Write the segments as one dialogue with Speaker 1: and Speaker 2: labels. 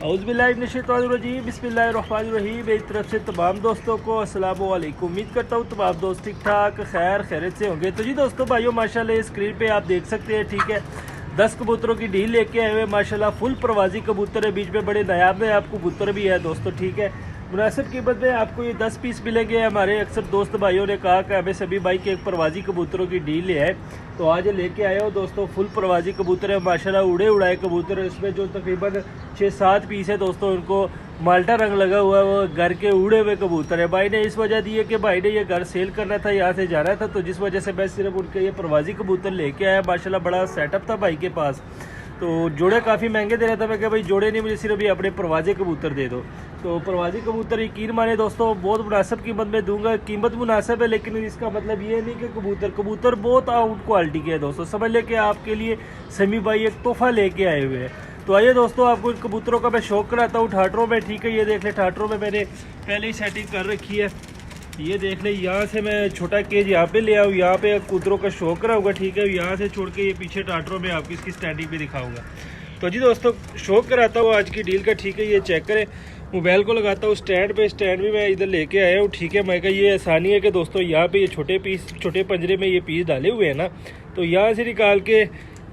Speaker 1: औज़ुबिल्लाहिमिनश्शैतानिर्रजीम बिस्मिल्लाहिर्रहमानिर्रहीम। मेरी तरफ से तमाम दोस्तों को अस्सलाम वालेकुम। उम्मीद करता हूँ तमाम दोस्त ठीक ठाक खैरियत से होंगे। तो जी दोस्तों भाइयों माशाल्लाह स्क्रीन पे आप देख सकते हैं, ठीक है, 10 कबूतरों की डील लेके आए हुए माशाल्लाह। फुल प्रवाजी कबूतर है, बीच में बड़े नायाब नायाब कबूतर भी है दोस्तों, ठीक है। मुनासिब कीमत में आपको ये 10 पीस मिलेंगे। हमारे अक्सर दोस्त भाइयों ने कहा कि हमें सभी भाई के एक प्रवाजी कबूतरों की डील ले आए, तो आज लेके आए हो दोस्तों। फुल प्रवाजी कबूतर है माशाल्लाह, उड़े उड़ाए कबूतर है। इसमें जो तकरीबन 6-7 पीस है दोस्तों, उनको माल्टा रंग लगा हुआ है, वो घर के उड़े हुए कबूतर है। भाई ने इस वजह दी है कि भाई ने ये घर सेल करना था, यहाँ से जाना था, तो जिस वजह से मैं सिर्फ उनके ये प्रवाजी कबूतर लेके आया। माशाल्लाह बड़ा सेटअप था भाई के पास, तो जोड़े काफ़ी महंगे दे रहा था। मैं क्या भाई जोड़े नहीं, मुझे सिर्फ ये अपने प्रवाजी कबूतर दे दो। तो प्रवाजी कबूतर यकीन माने दोस्तों बहुत मुनासिब कीमत में दूंगा। कीमत मुनासिब है, लेकिन इसका मतलब ये नहीं कि कबूतर बहुत आउट क्वालिटी के है दोस्तों। समझ ले कि आपके लिए समी भाई एक तोहफा लेके आए हुए हैं। तो आइए दोस्तों आपको इन कबूतरों का मैं शौक कराता हूँ ठाटरों में, ठीक है। ये देख ले ठाटरों में मैंने पहले ही सेटिंग कर रखी है। ये देख ले, यहाँ से मैं छोटा केज यहाँ पे ले आऊँ, यहाँ पे कबूतरों का शौक करा होगा, ठीक है। यहाँ से छोड़ के ये पीछे टाटरों में आपकी इसकी स्टैंडिंग भी दिखाऊंगा। तो जी दोस्तों शौक कराता हूँ आज की डील का, ठीक है। ये चेक करें, मोबाइल को लगाता हूँ स्टैंड पे, स्टैंड भी मैं इधर लेके आया हूँ, ठीक है। मैं कहा ये आसानी है कि दोस्तों यहाँ पे ये छोटे पंजरे में ये पीस डाले हुए हैं ना, तो यहाँ से निकाल के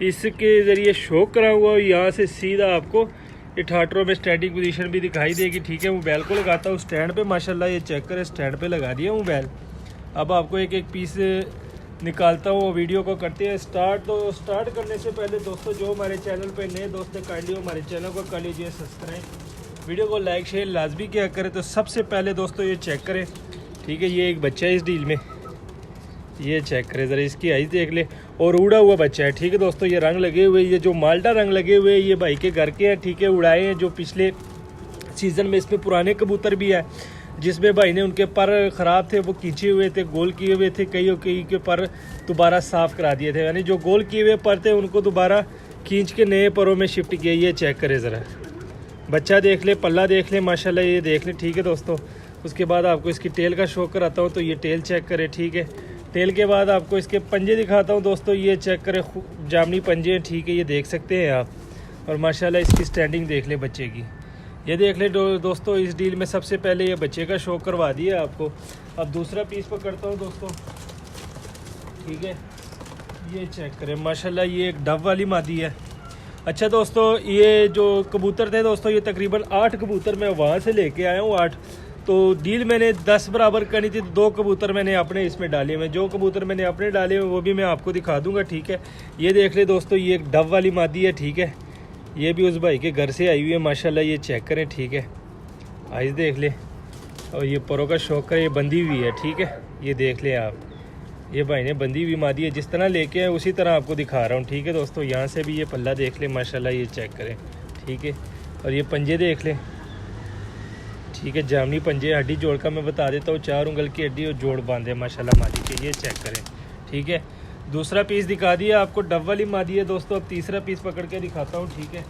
Speaker 1: इसके ज़रिए शौक करा हुआ, यहाँ से सीधा आपको ये ठाटरों में स्टैंडिंग पोजीशन भी दिखाई देगी, ठीक है। मोबाइल को लगाता हूँ स्टैंड पे, माशाल्लाह ये चेक करें स्टैंड पे लगा दिया मोबाइल। अब आपको एक एक पीस निकालता हूँ, वीडियो को करते हैं स्टार्ट। तो स्टार्ट करने से पहले दोस्तों जो हमारे चैनल पे नए दोस्त हैं, काइंडली हमारे चैनल को कर लीजिए सब्सक्राइब, वीडियो को लाइक शेयर लाजमी क्या करें। तो सबसे पहले दोस्तों ये चेक करें, ठीक है। ये एक बच्चा है इस डील में, ये चेक करें ज़रा, इसकी आइज़ देख ले, और उड़ा हुआ बच्चा है, ठीक है दोस्तों। ये रंग लगे हुए, ये जो माल्टा रंग लगे हुए ये भाई के घर के हैं, ठीक है। उड़ाए हैं जो पिछले सीज़न में। इसमें पुराने कबूतर भी है जिसमें भाई ने उनके पर ख़राब थे, वो खींचे हुए थे, गोल किए हुए थे, कई के पर दोबारा साफ़ करा दिए थे, यानी जो गोल किए हुए पर थे उनको दोबारा खींच के नए परों में शिफ्ट किया। ये चेक करें ज़रा, बच्चा देख ले, पल्ला देख ले माशाल्लाह, ये देख ले, ठीक है दोस्तों। उसके बाद आपको इसकी टेल का शौक कराता हूँ, तो ये टेल चेक करें, ठीक है। टेल के बाद आपको इसके पंजे दिखाता हूँ दोस्तों, ये चेक करें, जामनी पंजे हैं, ठीक है, ये देख सकते हैं आप। और माशाल्लाह इसकी स्टैंडिंग देख ले बच्चे की, ये देख ले दोस्तों। इस डील में सबसे पहले ये बच्चे का शौक करवा दिया आपको। अब दूसरा पीस पकड़ता हूँ दोस्तों, ठीक है। ये चेक करें माशाल्लाह, ये एक डब वाली मादी है। अच्छा दोस्तों, ये जो कबूतर थे दोस्तों, ये तकरीबन 8 कबूतर मैं वहाँ से लेके आया हूँ, 8। तो डील मैंने 10 बराबर करनी थी, तो 2 कबूतर मैंने अपने इसमें डाले हुए। जो कबूतर मैंने अपने डाले हुए वो भी मैं आपको दिखा दूंगा, ठीक है। ये देख ले दोस्तों, ये एक डब वाली मादी है, ठीक है। ये भी उस भाई के घर से आई हुई है माशाल्लाह, ये चेक करें, ठीक है। आइज़ देख ले, और ये परों का शौक करें, ये बंधी हुई है, ठीक है। ये देख ले आप, ये भाई ने बंधी हुई मादी है, जिस तरह लेके आए उसी तरह आपको दिखा रहा हूँ, ठीक है दोस्तों। यहाँ से भी ये पल्ला देख ले माशाल्लाह, ये चेक करें, ठीक है। और ये पंजे देख ले, ठीक है, जामनी पंजे, हड्डी जोड़ का मैं बता देता हूँ, 4 उंगल की हड्डी और जोड़ बांधे माशाल्लाह मादी के, ये चेक करें, ठीक है। दूसरा पीस दिखा दिया आपको, डब वाली मादी है दोस्तों। अब तीसरा पीस पकड़ के दिखाता हूँ, ठीक है।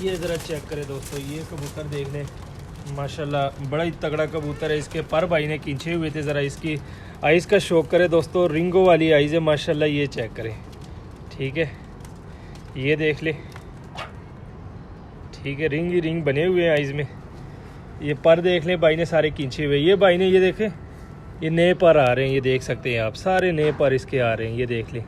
Speaker 1: ये ज़रा चेक करें दोस्तों, ये कबूतर देख लें माशाल्लाह, बड़ा ही तगड़ा कबूतर है। इसके पर भाई ने खींचे हुए थे, ज़रा इसकी आइज़ का शौक करें दोस्तों, रिंगो वाली आइज़ है माशाल्लाह, ये चेक करें, ठीक है। ये देख ले, ठीक है, रिंग ही रिंग बने हुए हैं आइज़ में। ये पर देख लें, भाई ने सारे खींचे हुए। ये भाई ने, ये देखें, ये नए पर आ रहे हैं, ये देख सकते हैं आप, सारे नए पर इसके आ रहे हैं, ये देख लें,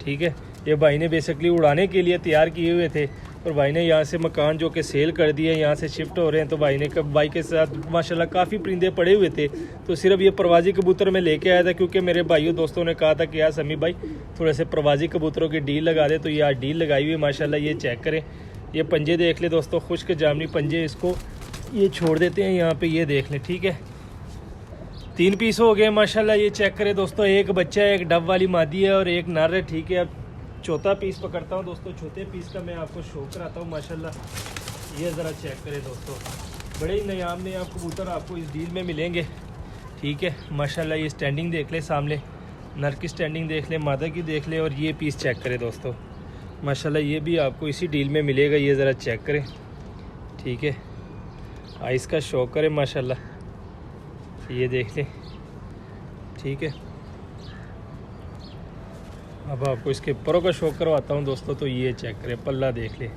Speaker 1: ठीक है। ये भाई ने बेसिकली उड़ाने के लिए तैयार किए हुए थे, और भाई ने यहाँ से मकान जो कि सेल कर दिए, यहाँ से शिफ्ट हो रहे हैं। तो भाई ने भाई के साथ माशाल्लाह काफ़ी परिंदे पड़े हुए थे, तो सिर्फ ये प्रवाजी कबूतर में लेके आया था, क्योंकि मेरे भाइयों दोस्तों ने कहा था कि यार समी भाई थोड़े से प्रवाजी कबूतरों की डील लगा दे, तो ये आज डील लगाई हुई है माशाल्लाह। ये चेक करें, ये पंजे देख ले दोस्तों, खुश्क जामनी पंजे, इसको ये छोड़ देते हैं यहाँ पे, ये देख लें, ठीक है। 3 पीस हो गए माशाल्लाह, ये चेक करें दोस्तों। एक बच्चा है, एक डब वाली मादी है और एक नर है, ठीक है। अब चौथा पीस पकड़ता हूँ दोस्तों, चौथे पीस का मैं आपको शो कराता हूँ माशाल्लाह। ये ज़रा चेक करें दोस्तों, बड़े ही नयाब नयाब कबूतर आपको इस डील में मिलेंगे, ठीक है माशाल्लाह। ये स्टैंडिंग देख ले, सामने नर की स्टैंडिंग देख ले, मादा की देख ले, और ये पीस चेक करें दोस्तों माशाल्लाह, ये भी आपको इसी डील में मिलेगा। ये ज़रा चेक करें, ठीक है। आइस का शौक करें माशाल्लाह, ये देख लें, ठीक है। अब आपको इसके परों का शौक करवाता हूँ दोस्तों, तो ये चेक करें, पल्ला देख ले,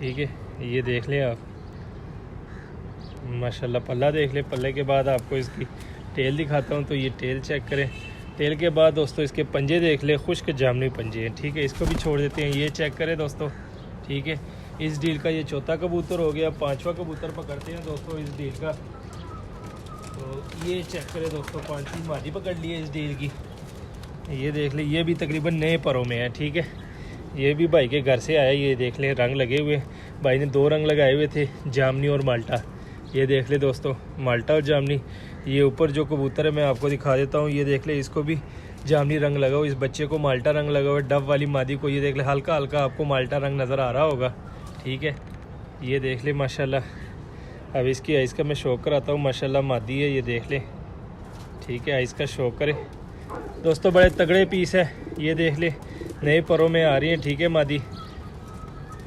Speaker 1: ठीक है, ये देख लें आप माशाल्लाह। पल्ला देख लें, पल्ले के बाद आपको इसकी टेल दिखाता हूँ। तो ये टेल चेक करें। टेल के बाद दोस्तों इसके पंजे देख लें, खुश्क जामनी पंजे हैं। ठीक है, इसको भी छोड़ देते हैं। ये चेक करें दोस्तों। ठीक है, इस डील का ये चौथा कबूतर हो गया। 5वां कबूतर पकड़ते हैं दोस्तों इस डील का। तो ये चेक करें दोस्तों, 5वीं मादी पकड़ ली है इस डील की। ये देख लें, ये भी तकरीबन नए परों में है। ठीक है, ये भी भाई के घर से आया। ये देख लें, रंग लगे हुए। भाई ने 2 रंग लगाए हुए थे, जामनी और माल्टा। ये देख ले दोस्तों, माल्टा और जामनी। ये ऊपर जो कबूतर है मैं आपको दिखा देता हूँ। ये देख ले, इसको भी जामनी रंग लगा हुआ, इस बच्चे को माल्टा रंग लगा हुआ है। डब वाली मादी को ये देख ले, हल्का हल्का आपको माल्टा रंग नज़र आ रहा होगा। ठीक है, ये देख ले माशाल्लाह। अब इसकी आइस का मैं शौक कराता हूँ। माशाल्लाह मादी है, ये देख ले। ठीक है, आइस का शौक करे दोस्तों। बड़े तगड़े पीस है। ये देख ले, नए परों में आ रही हैं। ठीक है, मादी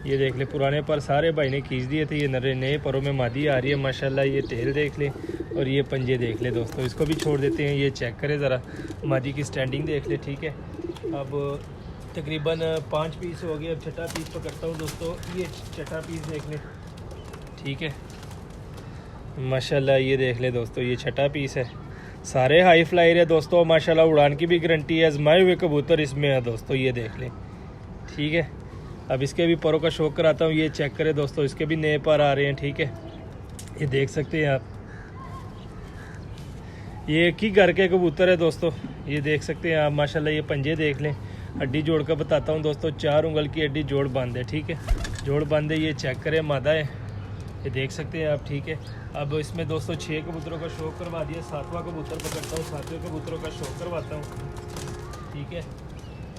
Speaker 1: ये देख ले, पुराने पर सारे भाई ने खींच दिए थे। ये नए परों में मादी आ रही है माशाल्लाह। ये टेल देख ले और ये पंजे देख ले दोस्तों। इसको भी छोड़ देते हैं। ये चेक करें ज़रा, मादी की स्टैंडिंग देख ले। ठीक है, अब तकरीबन 5 पीस हो गए। अब छठा पीस पकड़ता हूँ दोस्तों। ये छठा पीस देख ले। ठीक है माशाल्लाह, ये देख ले दोस्तों, ये छठा पीस है। सारे हाई फ्लायर है दोस्तों माशाल्लाह। उड़ान की भी गारंटी है। आजमाए हुए कबूतर इसमें है दोस्तों। ये देख ले। ठीक है, अब इसके भी परों का शौक कराता हूँ। ये चेक करें दोस्तों, इसके भी नए पर आ रहे हैं। ठीक है, ये देख सकते हैं आप। ये एक ही घर के कबूतर है दोस्तों। ये देख सकते हैं आप माशाल्लाह। ये पंजे देख लें। हड्डी जोड़ कर बताता हूँ दोस्तों, 4 उंगल की हड्डी जोड़ बंद है। ठीक है, जोड़ बंद है। ये चेक करें, मादा है। ये देख सकते हैं आप। ठीक है, अब इसमें दोस्तों 6 कबूतरों का शौक करवा दिया। 7वां कबूतर पकड़ता हूँ, 7वें कबूतरों का शौक करवाता हूँ। ठीक है,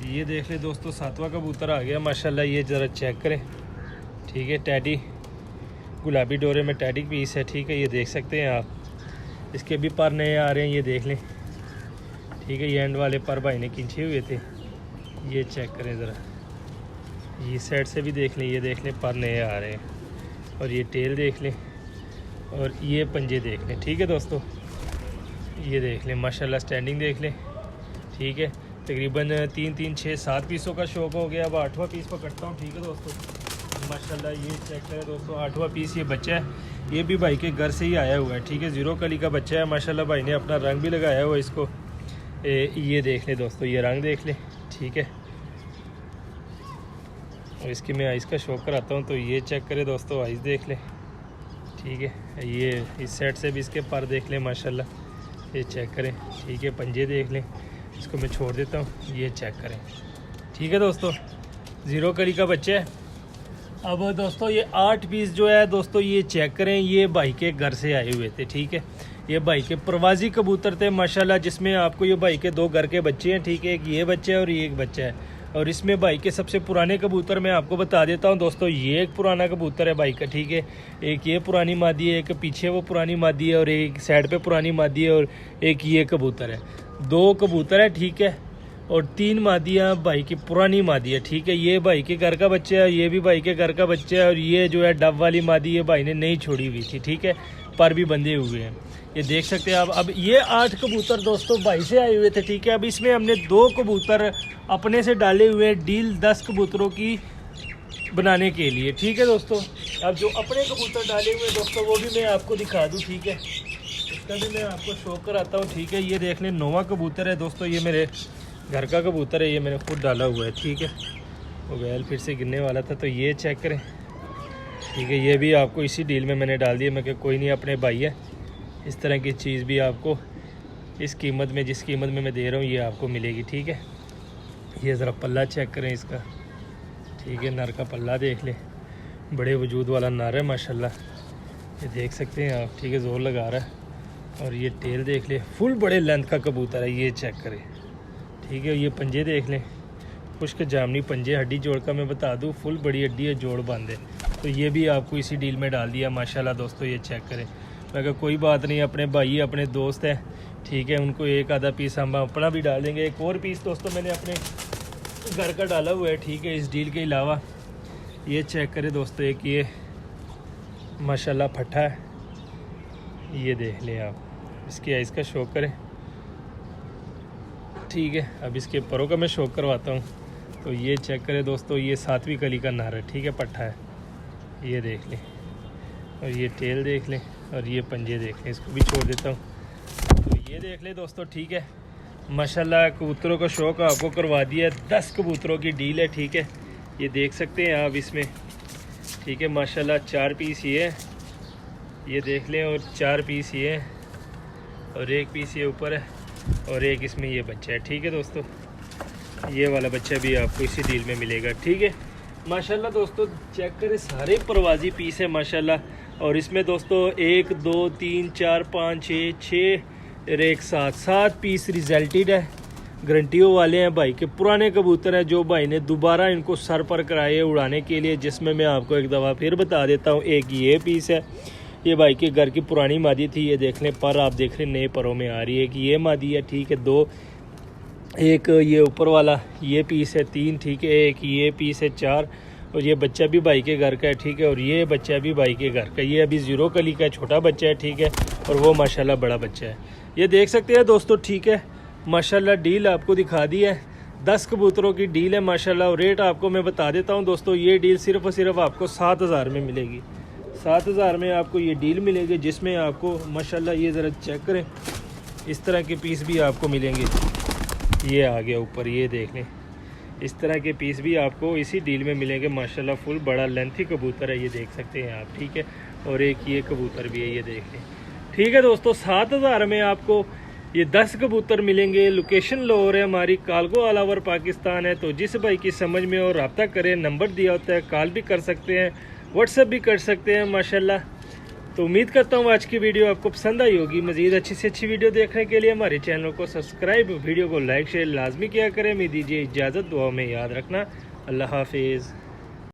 Speaker 1: ये देख ले दोस्तों, 7वां कबूतर आ गया माशाल्लाह। ये ज़रा चेक करें। ठीक है, टैडी गुलाबी डोरे में टैडी पीस है। ठीक है, ये देख सकते हैं आप। इसके भी पर नए आ रहे हैं। ये देख लें। ठीक है, ये एंड वाले पर भाई ने खींचे हुए थे। ये चेक करें ज़रा, ये साइड से भी देख लें। ये देख लें, पर नए आ रहे हैं। और ये टेल देख लें और ये पंजे देख लें। ठीक है दोस्तों, ये देख लें माशाल्लाह, स्टैंडिंग देख लें। ठीक है, तकरीबन 3, 3, 6, 7 पीसों का शौक हो गया। अब 8वां पीस पकड़ता हूँ। ठीक है दोस्तों माशाल्लाह, ये चेक करें दोस्तों, 8वां पीस ये बच्चा है। ये भी भाई के घर से ही आया हुआ है। ठीक है, 0 कली का बच्चा है माशाल्लाह। भाई ने अपना रंग भी लगाया हुआ है इसको। ये देख ले दोस्तों, ये रंग देख ले। ठीक है, और इसकी मैं आइस का शौक कराता हूँ। तो ये चेक करें दोस्तों, आइस देख ले। ठीक है, ये इस साइड से भी इसके पर देख लें माशाल्लाह। ये चेक करें। ठीक है, पंजे देख लें। इसको मैं छोड़ देता हूँ। ये चेक करें। ठीक है दोस्तों, 0 कली का बच्चा है। अब दोस्तों ये 8 पीस जो है दोस्तों, ये चेक करें। ये भाई के घर से आए हुए थे। ठीक है, ये भाई के प्रवासी कबूतर थे माशाल्लाह, जिसमें आपको ये भाई के 2 घर के बच्चे हैं। ठीक है, एक ये बच्चा है और ये एक बच्चा है। और इसमें भाई के सबसे पुराने कबूतर मैं आपको बता देता हूँ दोस्तों। ये एक पुराना कबूतर है भाई का। ठीक है, एक ये पुरानी मादी है, एक पीछे वो पुरानी मादी है और एक साइड पे पुरानी मादी है और एक ये कबूतर है। 2 कबूतर है। ठीक है, और 3 मादियाँ भाई की पुरानी मादी है। ठीक है, ये भाई के घर का बच्चा है, ये भी भाई के घर का बच्चा है। और ये जो है डब वाली मादी, ये भाई ने नहीं छोड़ी हुई थी। ठीक है, पर भी बंधे हुए हैं। ये देख सकते हैं आप। अब ये 8 कबूतर दोस्तों भाई से आए हुए थे। ठीक है, अब इसमें हमने 2 कबूतर अपने से डाले हुए हैं, डील 10 कबूतरों की बनाने के लिए। ठीक है दोस्तों, अब जो अपने कबूतर डाले हुए हैं दोस्तों, वो भी मैं आपको दिखा दूँ। ठीक है, इसका भी मैं आपको शौक कराता हूँ। ठीक है, ये देख लें, 9वां कबूतर है दोस्तों। ये मेरे घर का कबूतर है, ये मैंने खुद डाला हुआ है। ठीक है, वो बैल फिर से गिरने वाला था। तो ये चेक करें। ठीक है, ये भी आपको इसी डील में मैंने डाल दिया। मैं कि कोई नहीं, अपने भाई है, इस तरह की चीज़ भी आपको इस कीमत में, जिस कीमत में मैं दे रहा हूँ, ये आपको मिलेगी। ठीक है, ये ज़रा पल्ला चेक करें इसका। ठीक है, नर का पल्ला देख लें, बड़े वजूद वाला नर है माशाल्लाह। ये देख सकते हैं आप। ठीक है, ज़ोर लगा रहा है। और ये टेल देख ले, फुल बड़े लेंथ का कबूतर है। ये चेक करें। ठीक है, ये पंजे देख लें, खुश्क जामनी पंजे, हड्डी जोड़ का मैं बता दूं, फुल बड़ी हड्डी है, जोड़ बंद है। तो ये भी आपको इसी डील में डाल दिया माशाल्लाह दोस्तों। ये चेक करें। मैं कहा कोई बात नहीं, अपने भाई अपने दोस्त हैं। ठीक है, उनको एक आधा पीस हम अपना भी डाल देंगे। एक और पीस दोस्तों मैंने अपने घर का डाला हुआ है। ठीक है, इस डील के अलावा ये चेक करें दोस्तों, एक ये माशाल्लाह फट्टा है। ये देख लें आप, इसकी आइस का शौक करें। ठीक है, अब इसके परों का मैं शौक करवाता हूँ। तो ये चेक करें दोस्तों, ये 7वीं कली का नार है। ठीक है, पट्ठा है। ये देख लें, और ये टेल देख लें, और ये पंजे देख लें। इसको भी छोड़ देता हूँ। तो ये देख लें दोस्तों, ठीक है। माशाल्लाह कबूतरों का शौक़ आपको करवा दिया। 10 कबूतरों की डील है, ठीक है। ये देख सकते हैं आप इसमें, ठीक है। माशाल्लाह 4 पीस ये देख लें, और 4 पीस ये, और 1 पीस ये ऊपर है, और 1 इसमें ये बच्चा है, ठीक है दोस्तों। ये वाला बच्चा भी आपको इसी डील में मिलेगा, ठीक है। माशाल्लाह दोस्तों चेक करें, सारे परवाजी पीस है माशाल्लाह। और इसमें दोस्तों 1 2 3 4 5 6 और 1 7 पीस रिजल्टेड है, गारंटियों वाले हैं भाई के। पुराने कबूतर हैं जो भाई ने दोबारा इनको सर पर कराए उड़ाने के लिए, जिसमें मैं आपको एक दफ़ा फिर बता देता हूँ। एक ये पीस है, ये भाई के घर की पुरानी मादी थी। ये देख लें, पर आप देख रहे नए परों में आ रही है कि ये मादी है, ठीक है। 2 एक ये ऊपर वाला ये पीस है 3, ठीक है। एक ये पीस है 4, और ये बच्चा भी भाई के घर का है, ठीक है। और ये बच्चा भी भाई के घर का, ये अभी 0 कली का छोटा बच्चा है, ठीक है। और वो माशाल्लाह बड़ा बच्चा है। ये देख सकते हैं दोस्तों, ठीक है। माशाल्लाह डील आपको दिखा दी है, 10 कबूतरों की डील है माशाल्लाह। और रेट आपको मैं बता देता हूँ दोस्तों, ये डील सिर्फ और सिर्फ आपको 7000 में मिलेगी। 7000 में आपको ये डील मिलेगी, जिसमें आपको माशाल्लाह ये ज़रा चेक करें, इस तरह के पीस भी आपको मिलेंगे। ये आ गया ऊपर, ये देख लें, इस तरह के पीस भी आपको इसी डील में मिलेंगे माशाल्लाह। फुल बड़ा लेंथी कबूतर है, ये देख सकते हैं आप, ठीक है। और एक ये कबूतर भी है, ये देख लें, ठीक है दोस्तों। 7000 में आपको ये 10 कबूतर मिलेंगे। लोकेशन लाहौर है हमारी, कालगो ऑल ओवर पाकिस्तान है। तो जिस भाई की समझ में और रब्ता करें, नंबर दिया होता है, कॉल भी कर सकते हैं, व्हाट्सएप भी कर सकते हैं माशाल्लाह। तो उम्मीद करता हूँ आज की वीडियो आपको पसंद आई होगी। मज़ीद अच्छी से अच्छी वीडियो देखने के लिए हमारे चैनल को सब्सक्राइब, वीडियो को लाइक शेयर लाजमी किया करें। मैं दीजिए इजाज़त, दुआ में याद रखना। अल्लाह हाफिज़।